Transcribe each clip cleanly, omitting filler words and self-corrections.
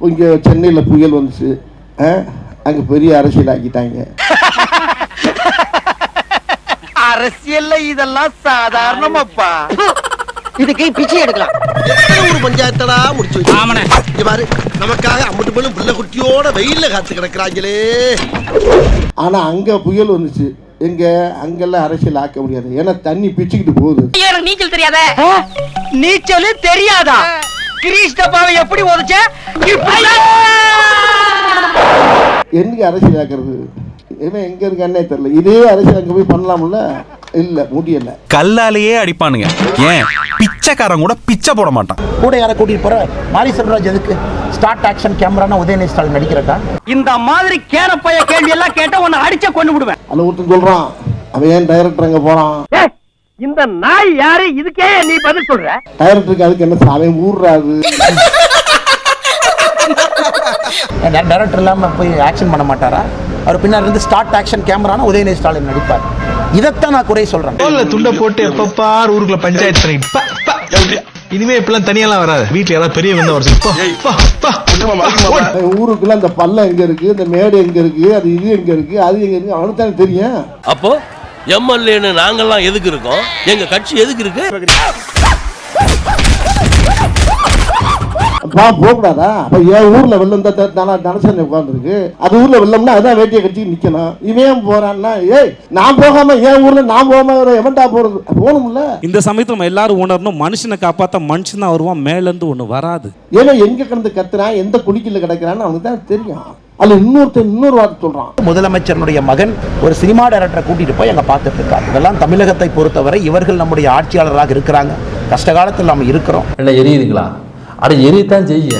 இங்கே சென்னையில் புயல் வந்துச்சு, அங்கே பெரிய அரசியல் ஆக்கிட்டாங்க. அரசியல்ல இதெல்லாம் சாதாரணமாப்பா. இதுக்கு பிச்சை எடுக்கலாம். ஒரு பஞ்சாயத்தடா முடிச்சு வச்சு பாரு, நமக்காக அம்பட்டு போலும் பிள்ளை குட்டியோட வெயில்ல காத்து கிடக்குறாங்களே. ஆனா அங்க புயல் வந்துச்சு, எங்க அங்கெல்லாம் அரசியல் ஆக்க முடியாது, ஏன்னா தண்ணி பிச்சுக்கிட்டு போகுது. எனக்கு நீச்சல் தெரியாத. நீச்சல் தெரியாதா? கிறிஸ்டபாவை எப்படி உதச்ச? என்னைக்கு அரசியல் ஆக்குறது? இவன் எங்க இருக்கானே தெரியல. இதே அரசியல் அங்க போய் பண்ணலாம்ல, இல்ல முடியல. கல்லாலேயே அடிப்பானுங்க. ஏன் பிச்சைக்காரன் கூட பிச்சை போட மாட்டான். கூட யாரை கூட்டிட்டு போற? மாரி செல்வராஜ் எதுக்கு ஸ்டார்ட் ஆக்ஷன் கேமரானா உதயநிதி ஸ்டாலின் நடிக்கிறக்கா? இந்த மாதிரி கேரப்பைய கேள்வி எல்லாம் கேட்டா உன்னை அடிச்ச கொண்டு விடுவேன். அல்ல ஒருத்தன் சொல்றான், அவன் ஏன் டைரக்டர் அங்க போறான்? இந்த நாய் யாரு? இதுக்கே நீ பதில் சொல்ற? டைரக்டருக்கு அதுக்கு என்ன அவன் ஊர்றாரு? டைரக்டர் இல்லாம போய் ஆக்ஷன் பண்ண மாட்டாரா? அவர் பின்னாடி இருந்து ஸ்டார்ட் ஆக்ஷன் கேமரானா உதயநிதி ஸ்டாலின் நடிப்பார். இதைத்தான் நான் குறை சொல்றேன். துண்டை போட்டு எப்பப்பார் ஊருக்குள்ள பஞ்சாயத்து பண்ணிட்டு இனிமே இப்பெல்லாம் தனியெல்லாம் வராது. வீட்டுல யாராவது பெரிய வந்த ஊருக்குள்ள அந்த பள்ளம் எங்க இருக்கு, இந்த மேடு எங்க இருக்கு, அது இது எங்க இருக்கு, அது எங்க இருக்கு, அவனுக்கு தானே தெரியும். அப்போ எம்எல்ஏன்னு நாங்கெல்லாம் எதுக்கு இருக்கோம்? எங்க கட்சி எதுக்கு இருக்கு? போகக்கூடாதா? அப்ப என் ஊர்ல வெள்ளம் தனசனை உட்கார்ந்துருக்கு, அது ஊர்ல வெள்ளம்னா அதான் வேட்டியை கட்சி நிக்கணும். இவன் போறான்னா, ஏய் நான் போகாம என் ஊர்ல நான் போகாம எவன்டா போறது? போகணும்ல. இந்த சமயத்துல நம்ம எல்லாரும் உணரணும், மனுஷனை காப்பாத்த மனுஷன் தான் வருவான், மேல இருந்து ஒண்ணு வராது. ஏன்னா எங்க கிடந்து கத்துறான், எந்த குடிக்கல கிடக்குறான்னு அவனுக்கு தான் தெரியும். அல்ல இன்னொரு வார்த்தை சொல்றான். முதலமைச்சருடைய மகன் ஒரு சினிமா டைரக்டரை கூட்டிட்டு போய் அங்க பார்த்துட்டு இருக்காரு. இதெல்லாம் தமிழகத்தை பொறுத்தவரை இவர்கள் நம்முடைய ஆட்சியாளராக இருக்கிறாங்க. கஷ்ட காலத்தில் நம்ம இருக்கிறோம். என்ன எரியுதுங்களா? அட எரியத்தான் செய்ய,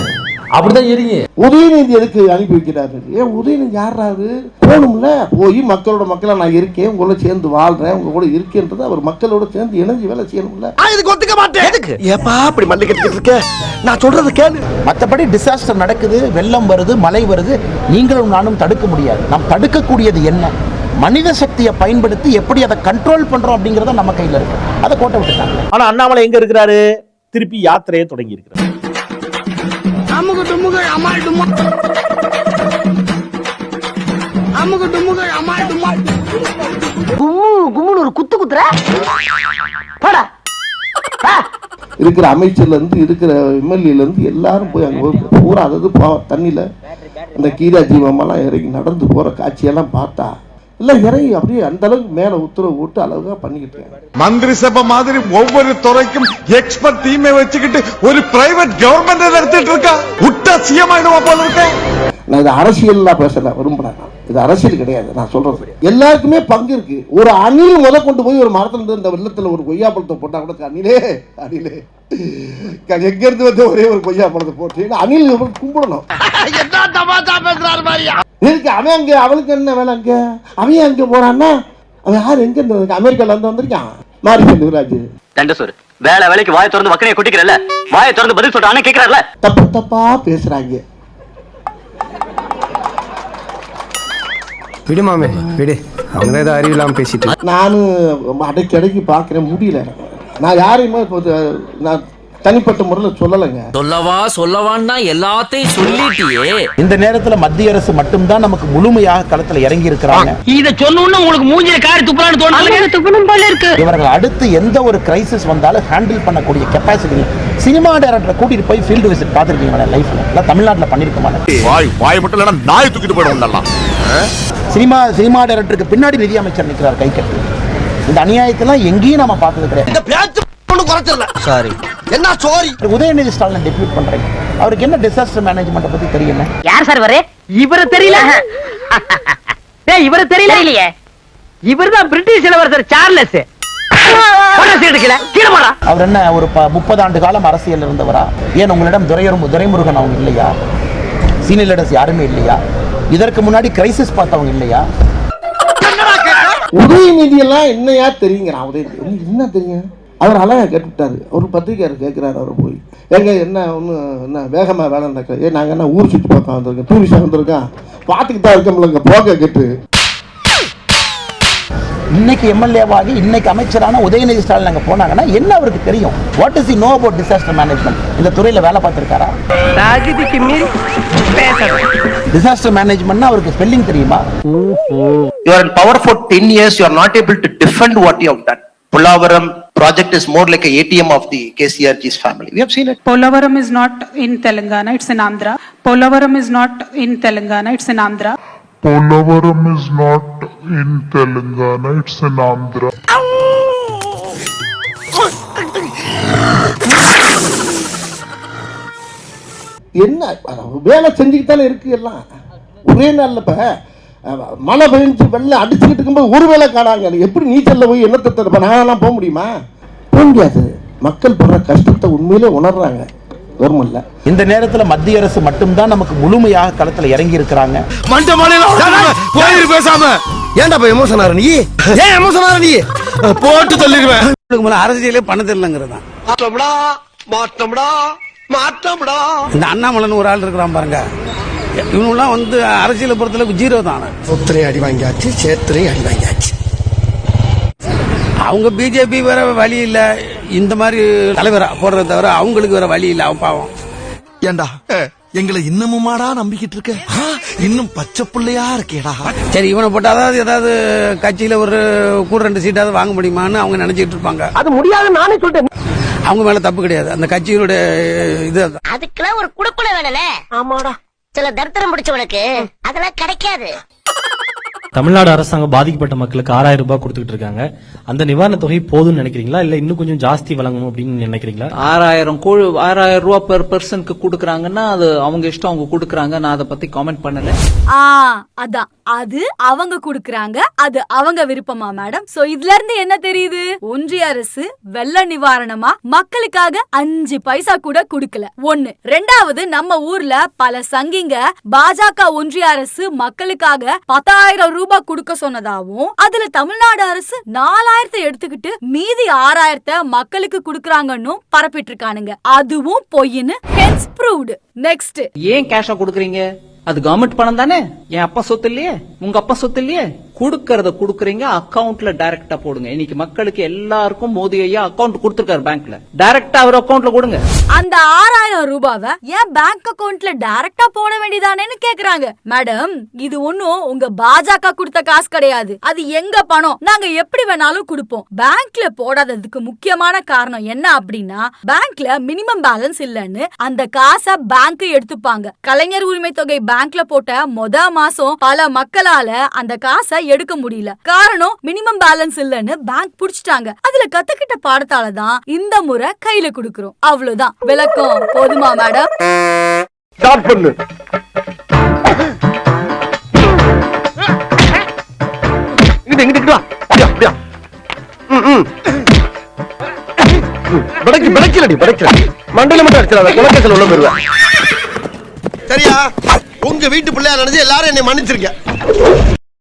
அப்படிதான் எரியுங்க. உதயநிதி எதுக்கு அனுப்பி வைக்கிறாரு? ஏன் உதயநிதி யாராரு? போகணும்ல, போய் மக்களோட மக்களா நான் இருக்கேன், உங்களோட சேர்ந்து வாழ்றேன், உங்க கூட இருக்கேன்றது அவர் மக்களோட சேர்ந்து இணைஞ்சு வேலை செய்யணும்ல. இதுக்கு ஒத்துக்க மாட்டேன். எதுக்கு ஏப்பா அப்படி மல்லி கட்டிட்டு இருக்க? நான் சொல்றது கேளு. மற்றபடி டிசாஸ்டர் நடக்குது, வெள்ளம் வருது, மழை வருது, நீங்களும் நானும் தடுக்க முடியாது. நாம் தடுக்கக்கூடியது என்ன? மனித சக்தியை பயன்படுத்தி எப்படி அதை கண்ட்ரோல் பண்றோம் அப்படிங்கறத நம்ம கையில இருக்கு. அதை கோட்டை விட்டுட்டாங்க. ஆனா அண்ணாமலை எங்க இருக்கிறாரு? திருப்பி யாத்திரையை தொடங்கி இருக்கிறார். ஒரு குத்து குத்துற இருக்கிற அமைச்சர்ல இருந்து இருக்கிற எம்எல்ஏல இருந்து எல்லாரும் போய் அங்க பூரா அதாவது தண்ணியில அந்த கீரா ஜீவமெல்லாம் இறங்கி நடந்து போற காட்சியெல்லாம் பார்த்தா எல்லாம் இறங்கி அப்படியே அந்த அளவுக்கு மேல உத்தரவு போட்டு அழகா பண்ணிக்கிட்டு இருக்காங்க. மந்திரி சபை மாதிரி ஒவ்வொரு துறைக்கும் எக்ஸ்பர்ட் டீமை வச்சுக்கிட்டு ஒரு பிரைவேட் கவர்மெண்ட் நடத்திட்டு இருக்கா. விட்டா சிஎம் ஆயிடுவா போல இருக்க. நான் இது அரசியல் பேசல விரும்புறேன். இது அரசியல் கிடையாது. நான் சொல்றது எல்லாருக்குமே பங்கு இருக்கு. ஒரு அணில் முத கொண்டு போய் ஒரு மரத்துல இருந்து இந்த வெள்ளத்துல ஒரு கொய்யா பழத்தை போட்டா கூட அணிலே அணிலே எங்க இருந்து வந்து ஒரே ஒரு கொய்யா பழத்தை போட்டு அணில் கும்பிடணும். அவன் அங்க அவளுக்கு என்ன வேலை? அங்க அவன் அங்க போறான்னா அவன் யார்? எங்க இருந்து? அமெரிக்கால இருந்து வந்திருக்கான் மாரி செல்வராஜ். தண்டசோர் வேலை வேலைக்கு வாயை திறந்து வக்கனையை கொட்டிக்கிறல்ல, வாயை திறந்து பதில் சொல்றானே கேக்குறாருல. தப்பு தப்பா பேசுறாங்க. விடுமாமே விடு, அவங்க ஏதோ அறிவில்லாம பேசிட்டு. நானும் அடைக்கி அடைக்கி பாக்குறேன், முடியல. நான் யாரையுமே நான் தனிப்பட்ட முறையில் சொல்லலைங்க. சொல்லவான்னா எல்லாத்தையும் சொல்லிட்டியே. இந்த நேரத்துல மத்திய அரசு மட்டும்தான் நமக்கு முழுமையாக களத்துல இறங்கி இருக்கிறாங்க. இத சொன்னோம்னா உங்களுக்கு மூஞ்சில காரி துப்புறான்னு தோணுது. துப்புணும் போல இருக்கு. இவர்கள் அடுத்து எந்த ஒரு கிரைசிஸ் வந்தாலும் ஹேண்டில் பண்ணக்கூடிய கெப்பாசிட்டி. சினிமா டைரக்டரை கூட்டிட்டு போய் ஃபீல்டு விசிட் பார்த்திருக்கீங்களா லைஃப்ல? இல்ல தமிழ்நாட்டுல பண்ணிருக்க மாட்டேன். வாய் மட்டும் இல்லைன்னா நாய் தூக்கிட்டு போயிடும். சினிமா டைரக்டருக்கு பின்னாடி நிதி அமைச்சர் நிற்கிறார் கை கட்டி. இந்த அநியாயத்தெல்லாம் எங்கேயும் நம்ம பார்த்தது கிடையாது. சாரி என்ன சாரி? உதயநிதி ஸ்டாலின் டெபியூட் பண்றீங்க. அவருக்கு என்ன டிசாஸ்டர் மேனேஜ்மெண்ட் பத்தி தெரியல? யார் சார் வரே? இவரு தெரியல. டேய் இவரு தெரியல இல்லையே. இவர்தான் பிரிட்டிஷ் இளவரசர் சார்லஸ். அவர் என்ன ஒரு 30 ஆண்டு காலம் அரசியல் இருந்தவரா? ஏன் உங்களிடம் துரைமுருகன் அவங்க இல்லையா? சீனியர் லீடர்ஸ் யாருமே இல்லையா? இதற்கு முன்னாடி கிரைசிஸ் பார்த்தவங்க இல்லையா? உதயநிதி எல்லாம் என்னையா தெரியுங்கிறான். உதயநிதி என்ன தெரியும்? அவர் அழகா கேட்டுவிட்டாரு. ஒரு பத்திரிக்கையாளர் கேட்கிறாரு. அவர் போய் எங்க என்ன ஒன்று என்ன வேகமா வேலை நடக்க? நாங்கள் என்ன ஊர் சுற்றி பார்க்க வந்திருக்கோம், டூரிஸ்டாக வந்திருக்கோம், பார்த்துக்கிட்டு தான் இருக்கோம்லங்க போக கேட்டு. இன்னைக்கு எம்எல்ஏவாகி இன்னைக்கு அமைச்சரான உதயநிதி ஸ்டாலின் அங்கே போனாங்கன்னா என்ன அவருக்கு தெரியும்? What is he know about disaster management? இந்த துறையில் வேலை பார்த்துருக்காரா? டிசாஸ்டர் மேனேஜ்மெண்ட்னா அவருக்கு ஸ்பெல்லிங் தெரியுமா? You are in power for 10 years, you are not able to defend what you have done. Polavaram project is more like a ATM of the KCRG's family. We have seen it. Polavaram is not in Telangana, it's in Andhra. Polavaram is not in Telangana, it's in Andhra. Polavaram is not in Telangana, it's in Andhra. என்ன வேலை செஞ்சுக்கிட்டாலே இருக்கு எல்லாம். ஒரே நாள்ல இப்ப மழை பெஞ்சு வெள்ளம் அடிச்சுக்கிட்டு இருக்கும்போது ஒரு வேலை காணாங்க. எப்படி நீச்சல்ல போய் என்னத்தை தரப்ப நாங்கெல்லாம் போக முடியுமா? போக முடியாது. மக்கள் படுற கஷ்டத்தை உண்மையிலே உணர்றாங்க கவர்மெண்ட்ல. இந்த நேரத்தில் மத்திய அரசு மட்டும்தான் நமக்கு முழுமையாக களத்தில் இறங்கி இருக்கிறாங்க. பேசாம ஏன்டா போய் எமோஷன் ஆற நீ? ஏன் எமோஷன் ஆற நீ? போட்டு தள்ளிடுவேன். அரசியலே பண்ண தெரியலங்கிறது தான். மாற்றம்டா. இந்த அண்ணாமலைன்னு ஒரு ஆள் இருக்கிறான் பாருங்க, இவனுலாம் வந்து அரசியலை பொறுத்தளவுக்கு ஜீரோ தானே. சொத்துரையும் அடி வாங்கியாச்சு, சேத்துரையும் அடி வாங்கியாச்சு. அவங்க பிஜேபி வேற வழி இல்ல, இந்த மாதிரி தலைவரா போடுறத தவிர அவங்களுக்கு வேற வழி இல்ல. அவன் பாவம். ஏண்டா எங்களை இன்னமுமாடா நம்பிக்கிட்டு இருக்க? இன்னும் பச்சை பிள்ளையா இருக்கேடா. சரி, இவனை போட்டு ஏதாவது கட்சியில ஒரு கூட 2 சீட்டாவது வாங்க முடியுமான்னு அவங்க நினைச்சிட்டு இருப்பாங்க. அது முடியாது நானே சொல்லிட்டேன். அவங்க மேல தப்பு கிடையாது, அந்த கட்சியினுடைய இது. அதுக்கெல்லாம் ஒரு குடுக்குல வேணல. ஆமாடா, சில தரித்திரம் முடிச்சவனுக்கு அதெல்லாம் கிடைக்காது. தமிழ்நாடு அரசாங்கம் பாதிக்கப்பட்ட மக்களுக்கு 6000 ரூபாய் கொடுத்துட்டு இருக்காங்க. அந்த நிவாரண தொகை போதும்னு நினைக்கிறீங்களா, இல்ல இன்னும் கொஞ்சம் ஜாஸ்தி வழங்கணும் அப்படின்னு நினைக்கிறீங்களா? 6000 ரூபாய் பெர் பர்சனுக்கு கொடுக்கறாங்கன்னா அது அவங்க இஷ்டம், அவங்க கொடுக்கறாங்க. நான் அதை பத்தி காமெண்ட் பண்ணல. அதான் அது அவங்க குடுக்கறாங்க, அது அவங்க விருப்பமா மேடம்? சோ இதுல இருந்து என்ன தெரியுது? ஒன்றிய அரசு வெள்ள நிவாரணமா மக்களுக்காக 5 பைசா கூட கொடுக்கல. ஒண்ணு. ரெண்டாவது, நம்ம ஊர்ல பல சங்கிங்க பாஜக ஒன்றிய அரசு மக்களுக்காக 10,000 ரூபாய் கொடுக்க சொன்னதாவும், அதுல தமிழ்நாடு அரசு 4,000 எடுத்துக்கிட்டு மீதி 6,000 மக்களுக்கு கொடுக்கறாங்கன்னு பரப்பிட்டு இருக்கானுங்க. அதுவும் பொய்ன்னு ஹென்ஸ் ப்ரூவ்டு. நெக்ஸ்ட், ஏன் கேஷா கொடுக்கறீங்க? அது கவர்மெண்ட் பணம் தானே. என் அப்பா சொத்து இல்லையே, உங்க அப்பா சொத்து இல்லையே. குடுக்கறத குடுக்கறீங்க, அக்கவுண்ட்ல டைரக்டா போடுங்க. இன்னைக்கு மக்களுக்கு எல்லாருக்கும் மோடி ஐயா அக்கவுண்ட் கொடுத்திருக்காரு பேங்க்ல, டைரக்டா அவர் அக்கவுண்ட்ல கொடுங்க. அந்த 6,000 ரூபாவை ஏன் பேங்க் அக்கவுண்ட்ல டைரக்டா போட வேண்டியதானேன்னு கேக்குறாங்க. மேடம், இது ஒண்ணும் உங்க பாஜக கொடுத்த காசு கிடையாது. அது எங்க பணம், நாங்க எப்படி வேணாலும் கொடுப்போம். பேங்க்ல போடாததுக்கு முக்கியமான காரணம் என்ன அப்படின்னா, பேங்க்ல மினிமம் பேலன்ஸ் இல்லன்னு அந்த காசை பேங்க் எடுத்துப்பாங்க. கலைஞர் உரிமை தொகை பேங்க்ல போட்ட மாசம் பல மக்களால அந்த காசை எடுக்க முடியல. காரணம் மினிமம் பேலன்ஸ் இல்லன்னு பேங்க் புடிச்சிட்டாங்க. அதுல கத்துக்கிட்ட பாடத்தால தான் இந்த முறை கையில குடுக்குறோம். அவ்வளவுதான். விளக்கம் போதுமா மேடம்? ஸ்டார்ட் பண்ணு. இங்கிட்டு வா. அப்படியா படைக்கலடி மண்டல மட்டும் அடிச்சிடாத, குலக்கேசல் உள்ள போயிருவேன். சரியா? உங்க வீட்டு பிள்ளையா நினைச்சு எல்லாரும் என்னை மன்னிச்சிருக்க.